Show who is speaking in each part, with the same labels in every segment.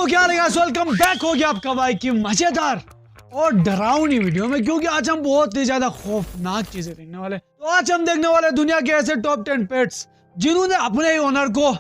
Speaker 1: तो क्या रहेगा, वेलकम बैक हो गया आपका भाई की मजेदार और डरावनी वीडियो में, क्योंकि आज हम बहुत ही ज्यादा खौफनाक चीजें देखने वाले। तो आज हम देखने वाले दुनिया के ऐसे टॉप 10 पेट्स जिन्होंने अपने ही ओनर को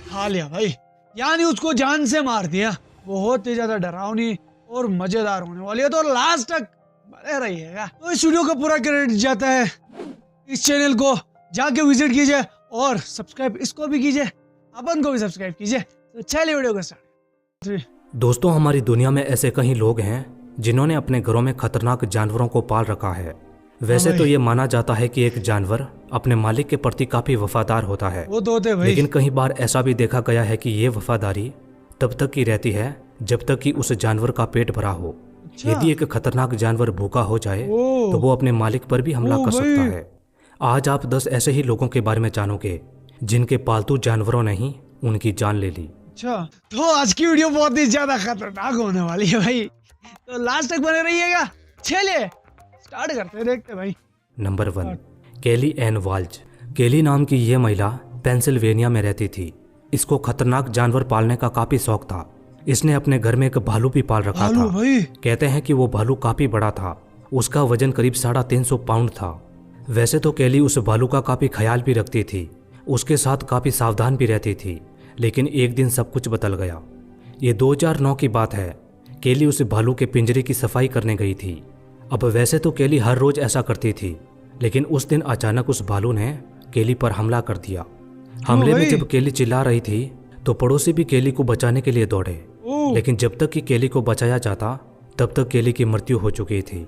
Speaker 1: खा लिया भाई, यानी उसको जान से मार दिया। बहुत ही ज्यादा डरावनी और मजेदार होने वाली है, तो लास्ट तक बने रहिएगा। तो इस वीडियो का पूरा क्रेडिट जाता है इस चैनल को, जाके विजिट कीजिए और सब्सक्राइब इसको भी कीजिए, अपन को भी सब्सक्राइब कीजिए। तो चलिए वीडियो को स्टार्ट।
Speaker 2: दोस्तों, हमारी दुनिया में ऐसे कई लोग हैं जिन्होंने अपने घरों में खतरनाक जानवरों को पाल रखा है। वैसे तो ये माना जाता है कि एक जानवर अपने मालिक के प्रति काफी वफादार होता है,
Speaker 1: वो तो होते भाई।
Speaker 2: लेकिन कई बार ऐसा भी देखा गया है कि ये वफादारी तब तक की रहती है जब तक कि उस जानवर का पेट भरा हो। यदि एक खतरनाक जानवर भूखा हो जाए तो वो अपने मालिक पर भी हमला कर सकता है। आज आप 10 ऐसे ही लोगों के बारे में जानोगे जिनके पालतू जानवरों ने ही उनकी जान ले ली।
Speaker 1: अच्छा, तो आज की वीडियो बहुत ही ज्यादा खतरनाक होने वाली है भाई, तो लास्ट तक बने रहिएगा। चलिए स्टार्ट करते हैं, देखते भाई।
Speaker 2: नंबर 1, केली एन वाल्ज। केली नाम की ये महिला पेंसिल्वेनिया में रहती थी। इसको खतरनाक जानवर पालने का काफी शौक था। इसने अपने घर में एक भालू भी पाल रखा था। कहते हैं कि वो भालू काफी बड़ा था, उसका वजन करीब 350 पाउंड था। वैसे तो केली उस भालू का काफी ख्याल भी रखती थी, उसके साथ काफी सावधान भी रहती थी, लेकिन एक दिन सब कुछ बदल गया। ये 2009 की बात है। केली उस भालू के पिंजरे की सफाई करने गई थी। अब वैसे तो केली हर रोज ऐसा करती थी, लेकिन उस दिन अचानक उस भालू ने केली पर हमला कर दिया। हमले में जब केली चिल्ला रही थी तो पड़ोसी भी केली को बचाने के लिए दौड़े, लेकिन जब तक कि केली को बचाया जाता तब तक केली की मृत्यु हो चुकी थी।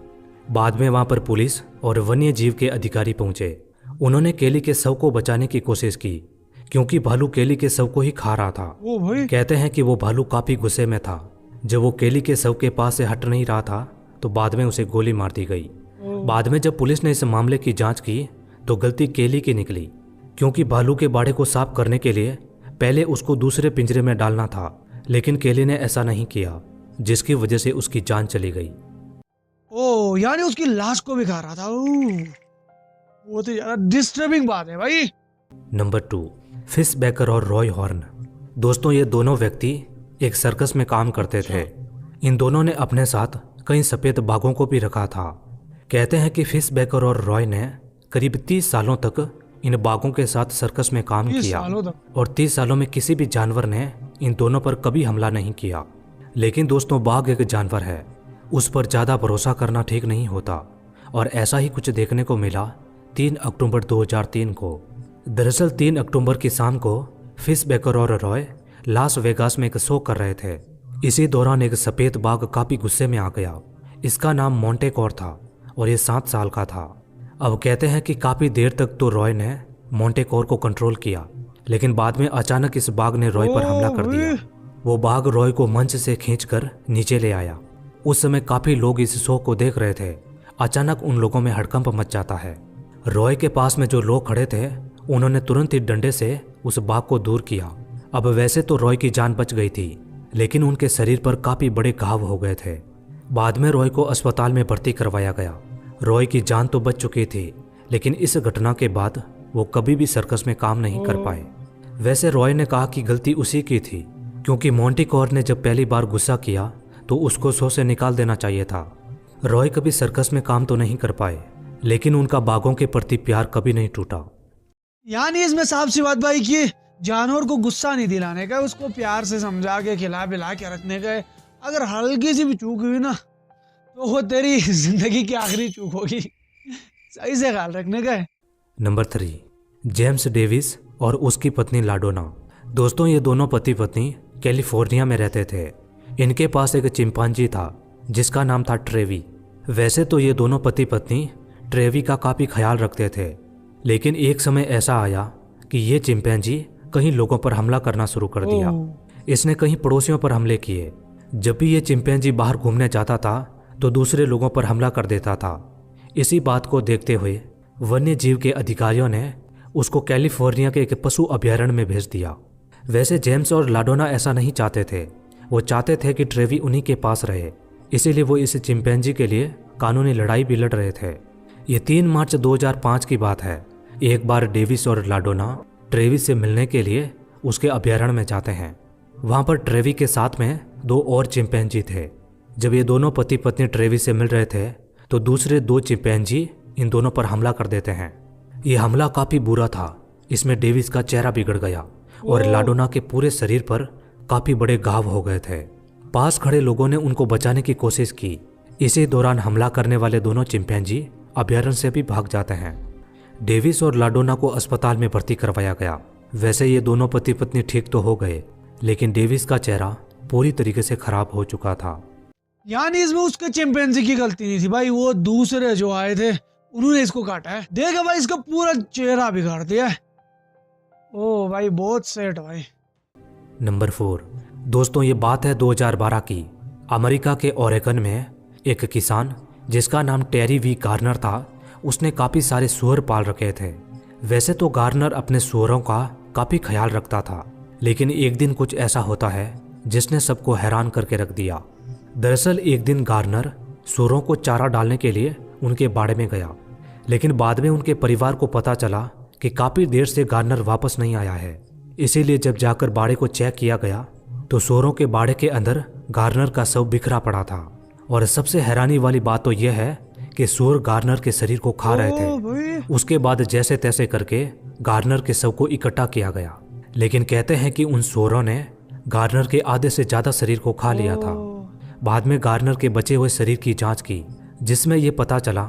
Speaker 2: बाद में वहां पर पुलिस और वन्य जीव के अधिकारी पहुंचे। उन्होंने केली के शव को बचाने की कोशिश की, क्योंकि भालू केली के शव को ही खा रहा था। कहते हैं कि वो भालू काफी गुस्से में था। जब वो केली के शव के पास से हट नहीं रहा था तो बाद में उसे गोली मार दी गई। बाद में जब पुलिस ने इस मामले की जांच की तो गलती केली की निकली, क्योंकि भालू के बाड़े को साफ करने के लिए पहले उसको दूसरे पिंजरे में डालना था, लेकिन केली ने ऐसा नहीं किया, जिसकी वजह से उसकी जान चली गई।
Speaker 1: ओ, यानी उसकी लाश को भी खा रहा था। वो तो ज्यादा डिस्टर्बिंग बात है भाई।
Speaker 2: नंबर 2, फिश बेकर और रॉय हॉर्न। दोस्तों, ये दोनों व्यक्ति एक सर्कस में काम करते थे। इन दोनों ने अपने साथ कई सफेद बाघों को भी रखा था। कहते हैं कि फिश बेकर और रॉय ने करीब 30 सालों तक इन बाघों के साथ सर्कस में काम किया, और 30 सालों में किसी भी जानवर ने इन दोनों पर कभी हमला नहीं किया। लेकिन दोस्तों, बाघ एक जानवर है, उस पर ज़्यादा भरोसा करना ठीक नहीं होता, और ऐसा ही कुछ देखने को मिला 3 अक्टूबर 2003 को। दरअसल 3 अक्टूबर की शाम को फिश बेकर और रॉय लास वेगास में एक शो कर रहे थे। इसी दौरान एक सफ़ेद बाघ काफ़ी गुस्से में आ गया। इसका नाम मोंटेकॉर था और ये 7 साल का था। अब कहते हैं कि काफ़ी देर तक तो रॉय ने मोंटेकॉर को कंट्रोल किया, लेकिन बाद में अचानक इस बाघ ने रॉय पर हमला कर दिया। वो बाघ रॉय को मंच से खींचकर नीचे ले आया। उस समय काफ़ी लोग इस शो को देख रहे थे। अचानक उन लोगों में हड़कंप मच जाता है। रॉय के पास में जो लोग खड़े थे उन्होंने तुरंत ही डंडे से उस बाघ को दूर किया। अब वैसे तो रॉय की जान बच गई थी, लेकिन उनके शरीर पर काफ़ी बड़े घाव हो गए थे। बाद में रॉय को अस्पताल में भर्ती करवाया गया। रॉय की जान तो बच चुकी थी, लेकिन इस घटना के बाद वो कभी भी सर्कस में काम नहीं कर पाए। वैसे रॉय ने कहा कि गलती उसी की थी, क्योंकि मोंटेकॉर ने जब पहली बार गुस्सा किया तो उसको शो से निकाल देना चाहिए था। रॉय कभी सर्कस में काम तो नहीं कर पाए, लेकिन उनका बाघों के प्रति प्यार कभी नहीं टूटा।
Speaker 1: यानी इसमें साफ सी बात भाई कि जानवर को गुस्सा नहीं दिलाने का, उसको प्यार से समझा के खिला पिला के रखने का। अगर हल्की सी भी चूक हुई ना तो वो तेरी जिंदगी की आखिरी चूक होगी। सही से ख्याल रखने का है।
Speaker 2: नंबर 3, जेम्स डेविस और उसकी पत्नी लाडोना। दोस्तों, ये दोनों पति पत्नी कैलिफोर्निया में रहते थे। इनके पास एक चिंपांजी था जिसका नाम था ट्रेवी। वैसे तो ये दोनों पति पत्नी ट्रेवी का काफ़ी ख्याल रखते थे, लेकिन एक समय ऐसा आया कि ये चिंपैंजी कहीं लोगों पर हमला करना शुरू कर दिया। इसने कहीं पड़ोसियों पर हमले किए। जब भी ये चिंपैंजी बाहर घूमने जाता था तो दूसरे लोगों पर हमला कर देता था। इसी बात को देखते हुए वन्य जीव के अधिकारियों ने उसको कैलिफोर्निया के एक पशु अभयारण्य में भेज दिया। वैसे जेम्स और लाडोना ऐसा नहीं चाहते थे। वो चाहते थे कि ट्रेवी उन्हीं के पास रहे, इसीलिए वो इस चिंपैंजी के लिए कानूनी लड़ाई भी लड़ रहे थे। ये 3 मार्च 2005 की बात है। एक बार डेविस और लाडोना ट्रेवी से मिलने के लिए उसके अभयारण्य में जाते हैं। वहाँ पर ट्रेवी के साथ में दो और चिंपैंजी थे। जब ये दोनों पति पत्नी ट्रेविस से मिल रहे थे तो दूसरे दो चिंपैंजी इन दोनों पर हमला कर देते हैं। ये हमला काफी बुरा था। इसमें डेविस का चेहरा बिगड़ गया और लाडोना के पूरे शरीर पर काफी बड़े घाव हो गए थे। पास खड़े लोगों ने उनको बचाने की कोशिश की। इसी दौरान हमला करने वाले दोनों चिंपैंजी अभयारण्य से भी भाग जाते हैं। डेविस और लाडोना को अस्पताल में भर्ती करवाया गया। वैसे ये दोनों पति पत्नी ठीक तो हो गए, लेकिन डेविस का चेहरा पूरी तरीके से खराब हो चुका था।
Speaker 1: यानी इसमें उसके चिंपैंजी की गलती नहीं थी भाई, वो दूसरे जो आए थे उन्होंने इसको काटा है। देखा भाई, इसका पूरा चेहरा बिगाड़ दिया है। ओ भाई बहुत सेट भाई।
Speaker 2: नंबर 4 दोस्तों, ये बात है 2012 की। अमेरिका के ओरेगन में एक किसान जिसका नाम टेरी वी गार्नर था, उसने काफ़ी सारे सूअर पाल रखे थे। वैसे तो गार्नर अपने सूअरों का काफ़ी ख्याल रखता था, लेकिन एक दिन कुछ ऐसा होता है जिसने सबको हैरान करके रख दिया। दरअसल एक दिन गार्नर सूअरों को चारा डालने के लिए उनके बाड़े में गया, लेकिन बाद में उनके परिवार को पता चला कि काफ़ी देर से गार्नर वापस नहीं आया है। इसीलिए जब जाकर बाड़े को चेक किया गया तो सूअरों के बाड़े के अंदर गार्नर का शव बिखरा पड़ा था। और सबसे हैरानी वाली बात तो यह है कि सूअर गार्नर के शरीर को खा रहे थे। उसके बाद जैसे तैसे करके गार्नर के शव को इकट्ठा किया गया, लेकिन कहते हैं कि उन सूअरों ने गार्नर के आधे से ज़्यादा शरीर को खा लिया था। बाद में गार्नर के बचे हुए शरीर की जांच की, जिसमें यह पता चला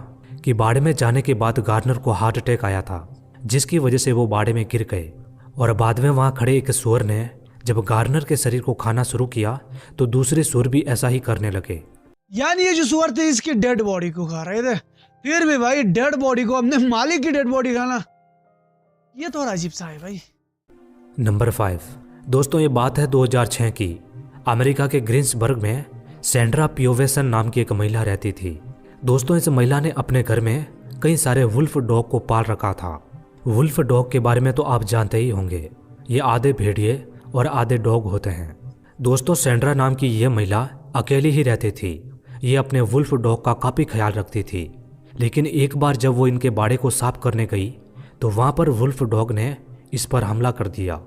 Speaker 2: कि बाड़े में जाने के बाद गार्नर को हार्ट अटैक आया था, जिसकी वजह से वो बाड़े में गिर गए। और बाद में वहाँ खड़े एक सूअर ने जब गार्नर के शरीर को खाना शुरू किया तो दूसरे सूअर भी ऐसा ही करने लगे।
Speaker 1: यानी ये जो सूअर थे इसकी डेड बॉडी को खा रहे थे। फिर भी भाई डेड बॉडी को अपने मालिक की डेड बॉडी खाना, ये तो अजीब सा है भाई।
Speaker 2: नंबर 5 दोस्तों, ये बात है 2006 की। अमेरिका के ग्रीन्सबर्ग में सैंड्रा पियोवेसन नाम की एक महिला रहती थी। दोस्तों, इस महिला ने अपने घर में कई सारे वुल्फ डॉग को पाल रखा था। वुल्फ डॉग के बारे में तो आप जानते ही होंगे, ये आधे भेड़िए और आधे डॉग होते हैं। दोस्तों, सैंड्रा नाम की यह महिला अकेली ही रहती थी। ये अपने वुल्फ डॉग का काफ़ी ख्याल रखती थी, लेकिन एक बार जब वो इनके बाड़े को साफ करने गई तो वहाँ पर वुल्फ डॉग ने इस पर हमला कर दिया।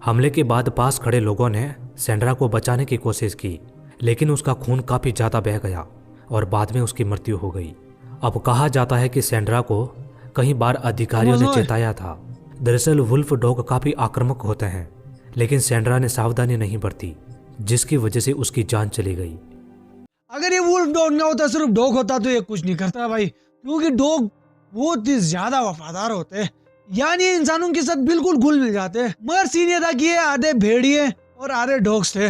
Speaker 2: हमले के बाद पास खड़े लोगों ने सैंड्रा को बचाने की कोशिश की, लेकिन उसका खून काफ़ी ज़्यादा बह गया और बाद में उसकी मृत्यु हो गई। अब कहा जाता है कि सैंड्रा को कई बार अधिकारियों ने चेताया था। दरअसल वुल्फ डॉग काफ़ी आक्रामक होते हैं, लेकिन सैंड्रा ने सावधानी नहीं बरती, जिसकी वजह से उसकी जान चली गई।
Speaker 1: अगर ये वुल्फ डॉग ना होता, सिर्फ डॉग होता, तो ये कुछ नहीं करता भाई, क्योंकि डॉग बहुत ही ज्यादा वफादार होते हैं। यानी इंसानों के साथ बिल्कुल घुल मिल जाते हैं। मगर सीन ये था कि ये आधे भेड़िए और आधे डॉग्स थे,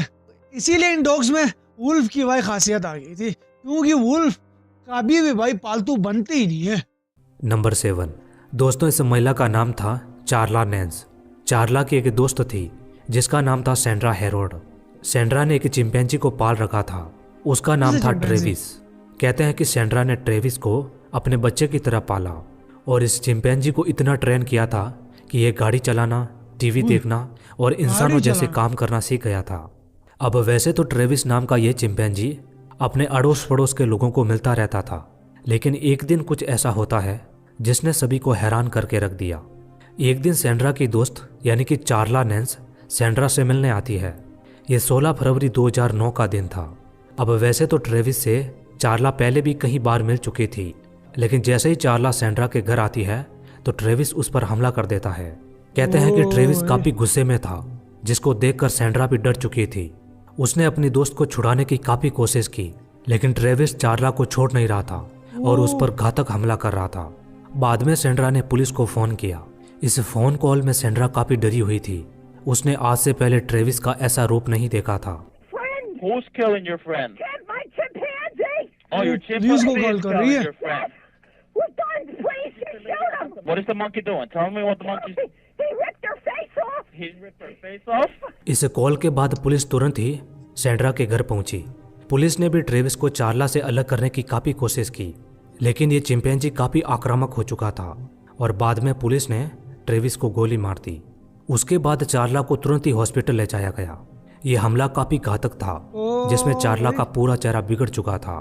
Speaker 1: इसीलिए इन डॉग्स में वुल्फ की भाई खासियत आ गई थी, क्योंकि वुल्फ कभी भी भाई पालतू बनते ही नहीं है।
Speaker 2: नंबर 7 दोस्तों, इस महिला का नाम था चार्ला नैंस। चार्ला की एक दोस्त थी जिसका नाम था सैंड्रा हेरोड। सैंड्रा ने एक चिंपैंजी को पाल रखा था, उसका नाम था ट्रेविस। कहते हैं कि सैंड्रा ने ट्रेविस को अपने बच्चे की तरह पाला और इस चिंपैंजी को इतना ट्रेन किया था कि ये गाड़ी चलाना, टीवी देखना और इंसानों जैसे काम करना सीख गया था। अब वैसे तो ट्रेविस नाम का ये चिंपैंजी अपने अड़ोस पड़ोस के लोगों को मिलता रहता था, लेकिन एक दिन कुछ ऐसा होता है जिसने सभी को हैरान करके रख दिया। एक दिन सैंड्रा की दोस्त यानी कि चार्ला नैंस सैंड्रा से मिलने आती है। ये 16 फरवरी 2009 का दिन था। अब वैसे तो ट्रेविस से चार्ला पहले भी कई बार मिल चुकी थी, लेकिन जैसे ही चार्ला सैंड्रा के घर आती है तो ट्रेविस उस पर हमला कर देता है। कहते हैं कि ट्रेविस काफी गुस्से में था, जिसको देखकर सैंड्रा भी डर चुकी थी। उसने अपनी दोस्त को छुड़ाने की काफी कोशिश की, लेकिन ट्रेविस चार्ला को छोड़ नहीं रहा था और उस पर घातक हमला कर रहा था। बाद में सैंड्रा ने पुलिस को फोन किया। इस फोन कॉल में सैंड्रा काफी डरी हुई थी। उसने आज से पहले ट्रेविस का ऐसा रूप नहीं देखा था।
Speaker 3: Who's killing your friend?
Speaker 4: My chimpanzee!
Speaker 3: Oh, your
Speaker 1: police को
Speaker 3: chimpanzee
Speaker 1: कॉल
Speaker 3: is
Speaker 1: कर रही
Speaker 3: killing
Speaker 1: है।
Speaker 3: your friend.
Speaker 4: We're done, please! He shoot him!
Speaker 3: What is the monkey doing? Tell me what the monkey's...
Speaker 4: He ripped her face off!
Speaker 3: He ripped her face off?
Speaker 2: इस call के बाद police तुरंत ही Sandra के घर पहुंची। Police ने भी Travis को चार्ला से अलग करने की काफ़ी कोशिश की, लेकिन ये चिंपैंजी काफ़ी आक्रामक हो चुका था और बाद में पुलिस ने ट्रेविस को गोली मार दी। उसके बाद चार्ला को तुरंत ही हॉस्पिटल ले जाया गया। ये हमला काफ़ी घातक था, जिसमें चार्ला का पूरा चेहरा बिगड़ चुका था।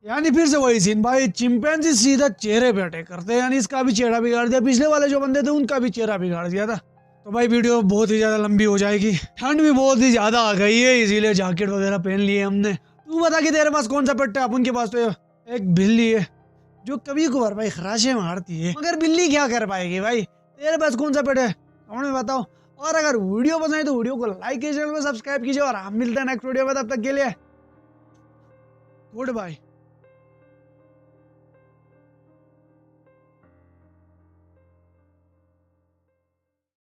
Speaker 1: यानी फिर से वही सीन भाई, चिंपैंजी सीधा चेहरे पे अटैक करते हैं। यानी इसका भी चेहरा बिगाड़ दिया, पिछले वाले जो बंदे थे उनका भी चेहरा बिगाड़ दिया था। तो भाई वीडियो बहुत ही ज़्यादा लंबी हो जाएगी, ठंड भी बहुत ही ज़्यादा आ गई है, इसीलिए जैकेट वगैरह पहन लिए हमने। तू बता कि तेरे पास कौन सा पेट है? अपन के पास तो एक बिल्ली है जो कभी कभार भाई खराशे मारती है, मगर बिल्ली क्या कर पाएगी भाई? तेरे पास कौन सा पेट है कमेंट में बताओ। और अगर वीडियो पसंद है तो वीडियो को लाइक कीजिए, चैनल को सब्सक्राइब कीजिए और हम मिलते हैं नेक्स्ट वीडियो में। तब तक के लिए गुड बाय।